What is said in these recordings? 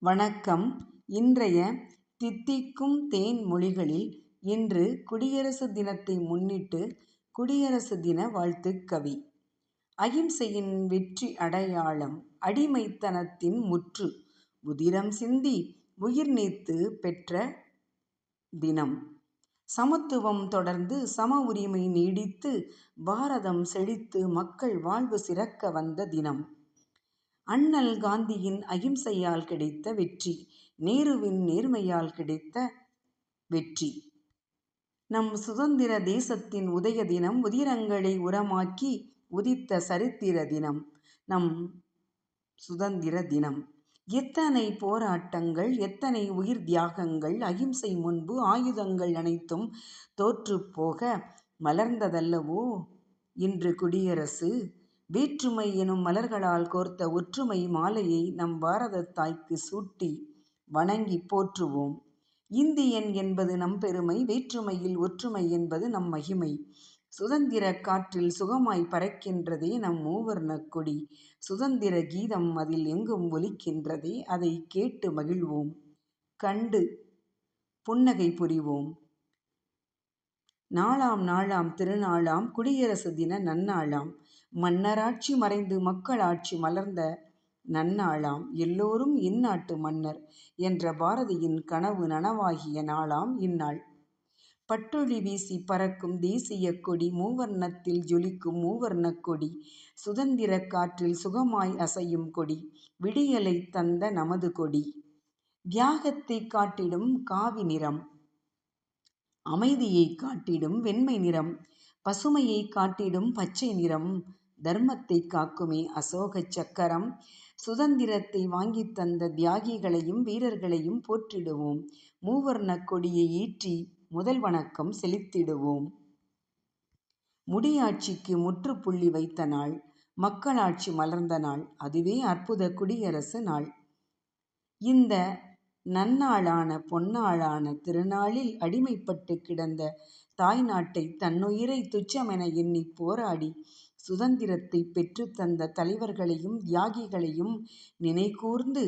வணக்கம். இன்றைய தித்திக்கும் தேன் மொழிகளில் இன்று குடியரசு தினத்தை முன்னிட்டு குடியரசு தின வாழ்த்துக் கவி. அகிம்சையின் வெற்றி அடையாளம், அடிமைத்தனத்தின் முற்று, உதிரம் சிந்தி உயிர் நீத்து பெற்ற தினம். சமத்துவம் தொடர்ந்து சம உரிமை நீடித்து பாரதம் செழித்து மக்கள் வாழ்வு சிறக்க வந்த தினம். அண்ணல் காந்தியின் அகிம்சையால் கிடைத்த வெற்றி, நேருவின் நேர்மையால் கிடைத்த வெற்றி. நம் சுதந்திர தேசத்தின் உதய தினம், உதிரங்களை உரமாக்கி உதித்த சரித்திர தினம் நம் சுதந்திர தினம். எத்தனை போராட்டங்கள், எத்தனை உயிர் தியாகங்கள், அகிம்சை முன்பு ஆயுதங்கள் அனைத்தும் தோற்று போக மலர்ந்ததல்லவோ இன்று குடியரசு. வேற்றுமை எனும் மலர்களால் கோர்த்த ஒற்றுமை மாலையை நம் பாரத தாய்க்கு சூட்டி வணங்கி போற்றுவோம். இந்தியன் என்பது நம் பெருமை, வேற்றுமையில் ஒற்றுமை என்பது நம் மகிமை. சுதந்திர காற்றில் சுகமாய் பறக்கின்றதே நம் மூவர்ணக் கொடி. சுதந்திர கீதம் அதில் எங்கும் ஒலிக்கின்றதே, அதை கேட்டு மகிழ்வோம், கண்டு புன்னகை புரிவோம். நாளாம் திருநாளாம் குடியரசு தின நன்னாளாம், மன்னராட்சி மறைந்து மக்களாட்சி மலர்ந்த நன்னாளாம், எல்லோரும் இந்நாட்டு மன்னர் என்ற பாரதியின் கனவு நனவாகிய நாளாம் இந்நாள். பட்டொளி வீசி பறக்கும் தேசிய கொடி, மூவர்ணத்தில் ஜொலிக்கும் மூவர்ணக் கொடி, சுதந்திர காற்றில் சுகமாய் அசையும் கொடி, விடியலை தந்த நமது கொடி. தியாகத்தை காட்டிடும் காவி நிறம், அமைதியை காட்டிடும் வெண்மை நிறம், பசுமையை காட்டிடும் பச்சை நிறம், தர்மத்தை காக்குமே அசோக சக்கரம். சுதந்திரத்தை வாங்கி தந்த தியாகிகளையும் வீரர்களையும் போற்றிடுவோம். மூவர்ணக் கொடியை ஏற்றி முதல் வணக்கம் செலுத்திடுவோம். முடியாட்சிக்கு முற்றுப்புள்ளி வைத்த நாள், மக்களாட்சி மலர்ந்த நாள், அதுவே அற்புத குடியரசு நாள். இந்த நன்னாளான பொன்னாளான திருநாளில் அடிமைப்பட்டு கிடந்த தாய்நாட்டை தன்னுயிரை துச்சமென எண்ணி போராடி சுதந்திரத்தை பெற்று தந்த தலைவர்களையும் தியாகிகளையும் நினைகூர்ந்து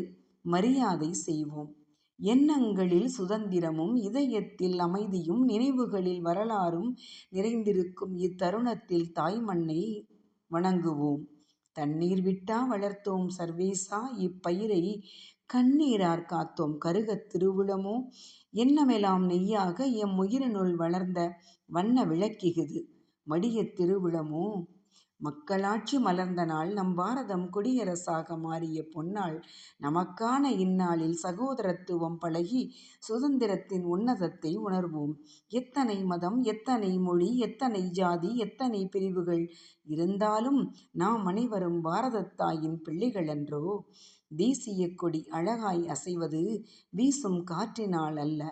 மரியாதை செய்வோம். எண்ணங்களில் சுதந்திரமும் இதயத்தில் அமைதியும் நினைவுகளில் வரலாறும் நிறைந்திருக்கும் இத்தருணத்தில் தாய்மண்ணை வணங்குவோம். தண்ணீர் விட்டா வளர்த்தோம் சர்வேசா இப்பயிரை, கண்ணீரார் காத்தோம் கருகத் திருவுளமோ, எண்ணமெலாம் நெய்யாக எம் உயிரினுள் வளர்ந்த வண்ண விளக்கிகுது மடிய திருவுளமோ. மக்களாட்சி மலர்ந்த நாள், நம் பாரதம் குடியரசாக மாறிய பொன்னாள். நமக்கான இந்நாளில் சகோதரத்துவம் பழகி சுதந்திரத்தின் உன்னதத்தை உணர்வோம். எத்தனை மதம், எத்தனை மொழி, எத்தனை ஜாதி, எத்தனை பிரிவுகள் இருந்தாலும் நாம் அனைவரும் பாரதத்தாயின் பிள்ளைகள் அன்றோ. தேசிய கொடி அழகாய் அசைவது வீசும் காற்றினால் அல்ல,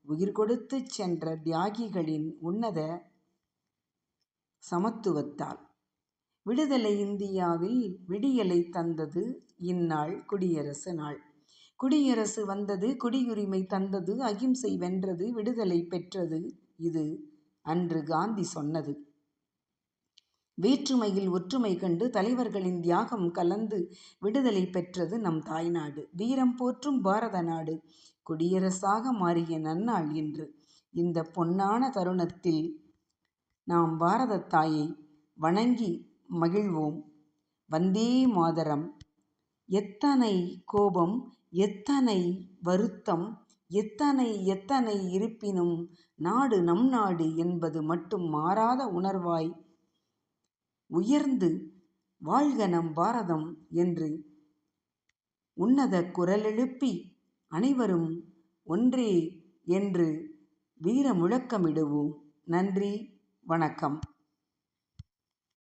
உயிர் கொடுத்து சென்ற தியாகிகளின் உன்னத சமத்துவத்தால். விடுதலை இந்தியாவில் விடியலை தந்தது இந்நாள், குடியரசு நாள். குடியரசு வந்தது, குடியுரிமை தந்தது, அகிம்சை வென்றது, விடுதலை பெற்றது, இது அன்று காந்தி சொன்னது. வேற்றுமையில் ஒற்றுமை கண்டு தலைவர்களின் தியாகம் கலந்து விடுதலை பெற்றது நம் தாய்நாடு. வீரம் போற்றும் பாரத நாடு குடியரசாக மாறிய நன்னாள் இன்று. இந்த பொன்னான தருணத்தில் நாம் பாரத தாயை வணங்கி மகிழ்வோம். வந்தே மாதரம். எத்தனை கோபம், எத்தனை வருத்தம், எத்தனை இருப்பினும் நாடு நம் நாடு என்பது மட்டும் மாறாத உணர்வாய் உயர்ந்து வாழ்க நம் பாரதம் என்று உன்னத குரலெழுப்பி அனைவரும் ஒன்றே என்று வீர முழக்கமிடுவோம். நன்றி, வணக்கம்.